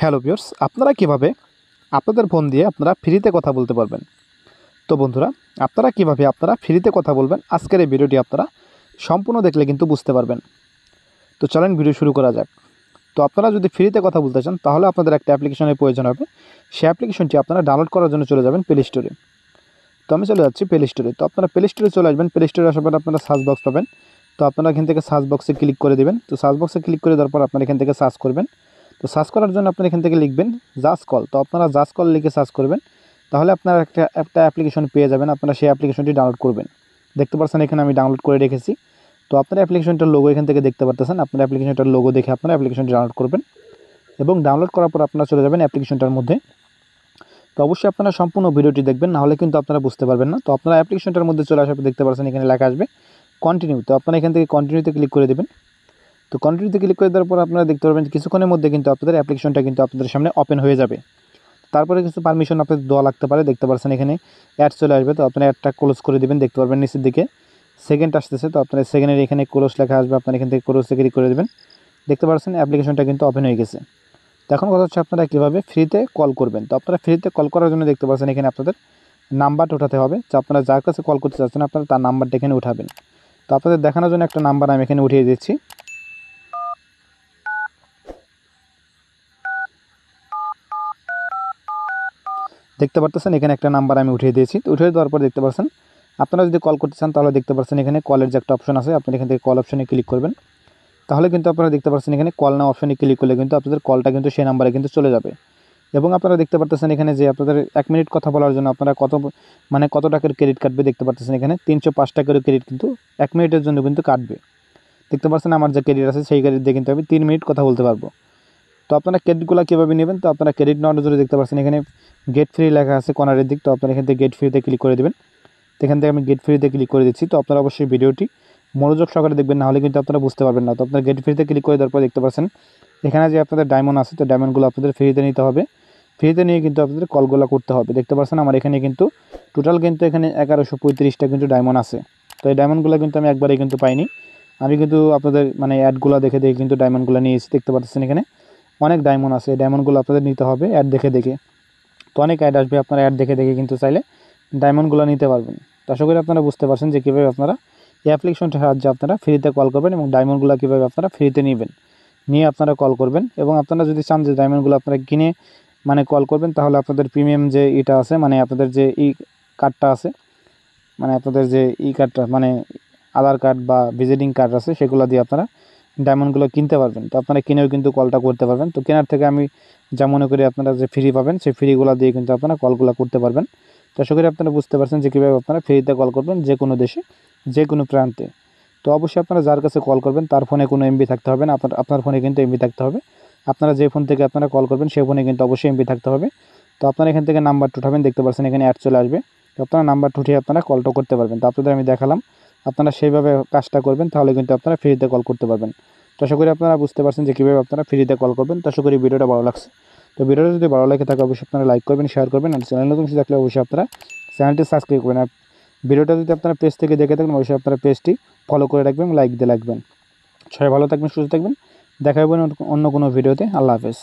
Hello viewers, আপনারা কিভাবে আপনাদের ফোন দিয়ে আপনারা ফ্রিতে কথা বলতে পারবেন। তো বন্ধুরা, আপনারা কিভাবে ফ্রিতে কথা বলবেন আজকের এই ভিডিওটি আপনারা সম্পূর্ণ দেখলে কিন্তু বুঝতে পারবেন। তো চলেন ভিডিও শুরু করা যাক। তো আপনারা যদি ফ্রিতে কথা বলতে চান তাহলে আপনাদের একটা অ্যাপ্লিকেশনের প্রয়োজন হবে। সেই অ্যাপ্লিকেশনটি আপনারা ডাউনলোড করার জন্য চলে যাবেন প্লে স্টোরে। তো আমি চলে যাচ্ছি প্লে স্টোরে। তো আপনারা প্লে স্টোরে চলে আসবেন। প্লে স্টোরে আসার পর আপনারা সার্চ বক্স পাবেন। তো আপনারা এখান থেকে সার্চ বক্সে ক্লিক করে দেবেন। তো সার্চ বক্সে ক্লিক করে দেওয়ার পর আপনারা এখান থেকে সার্চ করবেন। তো সার্চ করার জন্য আপনারা এখান থেকে লিখবেন জাস্ট কল। তো আপনারা জাস্ট কল লিখে সার্চ করবেন, তাহলে আপনারা একটা অ্যাপ্লিকেশন পেয়ে যাবেন। আপনারা সেই অ্যাপ্লিকেশনটি ডাউনলোড করবেন। দেখতে পাচ্ছেন এখানে আমি ডাউনলোড করে রেখেছি। তো আপনার অ্যাপ্লিকেশনটার লোগো এখান থেকে দেখতে পাচ্ছেন। আপনার অ্যাপ্লিকেশনটার লোগো দেখে আপনারা অ্যাপ্লিকেশনটি ডাউনলোড করবেন এবং ডাউনলোড করার পর আপনারা চলে যাবেন অ্যাপ্লিকেশনটার মধ্যে। তো অবশ্যই আপনারা সম্পূর্ণ ভিডিওটি দেখবেন, নাহলে কিন্তু আপনারা বুঝতে পারবেন না। তো আপনারা অ্যাপ্লিকেশনটার মধ্যে চলে আসার পর দেখতে পাচ্ছেন এখানে লেখা আসবে কন্টিনিউ। তো আপনারা এখান থেকে কন্টিনিউতে ক্লিক করে দেবেন। তো কন্টিনিউতে ক্লিক করে দেওয়ার পর আপনারা দেখতে পারবেন কিছুক্ষণের মধ্যে কিন্তু আপনাদের অ্যাপ্লিকেশনটা কিন্তু আপনাদের সামনে ওপেন হয়ে যাবে। তারপরে কিছু পারমিশন আপনাদের দেওয়া লাগতে পারে। দেখতে পাচ্ছেন এখানে অ্যাড চলে আসবে। তো আপনারা অ্যাডটা ক্লোজ করে দেবেন। দেখতে পারবেন নিচের দিকে সেকেন্ড আসতেছে। তো আপনারা সেকেন্ডের এখানে ক্লোজ লেখা আসবে, আপনারা এখান থেকে ক্লোজে ক্লিক করে দেবেন। দেখতে পাচ্ছেন অ্যাপ্লিকেশনটা কিন্তু ওপেন হয়ে গেছে। তো এখন কথা হচ্ছে আপনারা কীভাবে ফ্রিতে কল করবেন। তো আপনারা ফ্রিতে কল করার জন্য দেখতে পাচ্ছেন এখানে আপনাদের নাম্বারটা উঠাতে হবে। তো আপনারা যার কাছে কল করতে চাচ্ছেন আপনারা তার নাম্বারটা এখানে উঠাবেন। তো আপনাদের দেখানোর জন্য একটা নাম্বার আমি এখানে উঠিয়ে দিচ্ছি। দেখতে পাচ্ছেন এখানে একটা নাম্বার আমি উঠিয়ে দিয়েছি। তো উঠিয়ে দেওয়ার পর দেখতে পাচ্ছেন আপনারা যদি কল করতে চান তাহলে দেখতে পাচ্ছেন এখানে কলের যে একটা অপশন আছে, আপনি এখান থেকে কল অপশনে ক্লিক করবেন। তাহলে কিন্তু আপনারা দেখতে পাচ্ছেন এখানে কল নাও অপশনে ক্লিক করলে কিন্তু আপনাদের কলটা কিন্তু সেই নাম্বারে কিন্তু চলে যাবে। এবং আপনারা দেখতে পাচ্ছেন এখানে যে আপনাদের 1 মিনিট কথা বলার জন্য আপনারা কত টাকার ক্রেডিট কাটবে। দেখতে পাচ্ছেন এখানে 305 টাকার ক্রেডিট কিন্তু 1 মিনিটের জন্য কিন্তু কাটবে। দেখতে পাচ্ছেন আমার যে ক্রেডিট আছে সেই ক্রেডিট দিয়ে কিন্তু আমি 3 মিনিট কথা বলতে পারবো। তো আপনারা ক্রেডিটগুলো কীভাবে নেবেন, তো আপনারা ক্রেডিট নেওয়ার জন্য দেখতে পাচ্ছেন এখানে গেট ফ্রি লেখা আছে কর্নারের দিক। তো আপনারা এখান থেকে গেট ফ্রিতে ক্লিক করে দেবেন। তো এখান থেকে আমি গেট ফ্রিতে ক্লিক করে দিচ্ছি। তো আপনারা অবশ্যই ভিডিওটি মনোযোগ সহকারে দেখবেন, নাহলে কিন্তু আপনারা বুঝতে পারবেন না। তো আপনারা গেট ফ্রিতে ক্লিক করে দেওয়ার পর দেখতে পাচ্ছেন এখানে যে আপনাদের ডায়মন্ড আছে, তো ডায়মন্ডগুলো আপনাদের ফ্রিতে নিতে হবে। ফ্রিতে নিয়ে কিন্তু আপনাদের কলগুলো করতে হবে। দেখতে পাচ্ছেন আমার এখানে কিন্তু টোটাল কিন্তু এখানে 1135টা কিন্তু ডায়মন্ড আছে। তো এই ডায়মন্ডগুলো কিন্তু আমি একবারেই কিন্তু পাইনি। আমি কিন্তু আপনাদের অ্যাডগুলো দেখে দেখে কিন্তু ডায়মন্ডগুলো নিয়েছি। দেখতে পাচ্ছেন এখানে অনেক ডায়মন্ড আছে। এই ডায়মন্ডগুলো আপনাদের নিতে হবে অ্যাড দেখে দেখে। তো অনেক অ্যাড আসবে, আপনারা অ্যাড দেখে দেখে কিন্তু চাইলে ডায়মন্ডগুলো নিতে পারবেন। তো আশা করি আপনারা বুঝতে পারছেন যে কীভাবে আপনারা এই অ্যাপ্লিকেশনটার সাহায্যে আপনারা ফ্রিতে কল করবেন এবং ডায়মন্ডগুলো কীভাবে আপনারা ফ্রিতে নেবেন, নিয়ে আপনারা কল করবেন। এবং আপনারা যদি চান যে ডায়মন্ডগুলো আপনারা কিনে কল করবেন, তাহলে আপনাদের প্রিমিয়াম যে এটা আছে আপনাদের যে কার্ডটা আছে, আপনাদের যে কার্ডটা আধার কার্ড বা ভিজিটিং কার্ড আছে, সেগুলো দিয়ে আপনারা ডায়মন্ডগুলো কিনতে পারবেন। তো আপনারা কিনেও কিন্তু কলটা করতে পারবেন। তো কেনার থেকে আমি যা মনে করি আপনারা যে ফ্রি পাবেন, সেই ফ্রিগুলো দিয়ে কিন্তু আপনারা কলগুলো করতে পারবেন। তো আশা করি আপনারা বুঝতে পারছেন যে কীভাবে আপনারা ফ্রিতে কল করবেন যে কোনো দেশে যে কোনো প্রান্তে। তো অবশ্যই আপনারা যার কাছে কল করবেন তার ফোনে কোনো এমবি থাকতে হবে না, আপনার ফোনে কিন্তু এমবি থাকতে হবে। আপনারা যে ফোন থেকে আপনারা কল করবেন সেই ফোনে কিন্তু অবশ্যই এমবি থাকতে হবে। তো আপনারা এখান থেকে নাম্বারটা উঠাবেন। দেখতে পাচ্ছেন এখানে অ্যাড চলে আসবে। তো আপনারা নাম্বারটা উঠিয়ে আপনারা কলটা করতে পারবেন। তো আপনাদের আমি দেখালাম, আপনারা সেইভাবে কাজটা করবেন, তাহলে কিন্তু আপনারা ফ্রিতে কল করতে পারবেন। তো আশা করি আপনারা বুঝতে পারছেন যে কীভাবে আপনারা ফ্রিতে কল করবেন। তো আশা করি ভিডিওটা ভালো লাগছে। তো ভিডিওটা যদি ভালো লাগে থাকে অবশ্যই আপনারা লাইক করবেন, শেয়ার করবেন। আর চ্যানেল নতুন থাকলে অবশ্যই আপনারা চ্যানেলটি সাবস্ক্রাইব করবেন। আর ভিডিওটা যদি আপনারা পেজ থেকে দেখে থাকেন অবশ্যই আপনারা পেজটি ফলো করে রাখবেন, লাইক দিয়ে রাখবেন। সবাই ভালো থাকবেন, সুস্থ থাকবেন। দেখা হবে অন্য কোনো ভিডিওতে। আল্লাহ হাফেজ।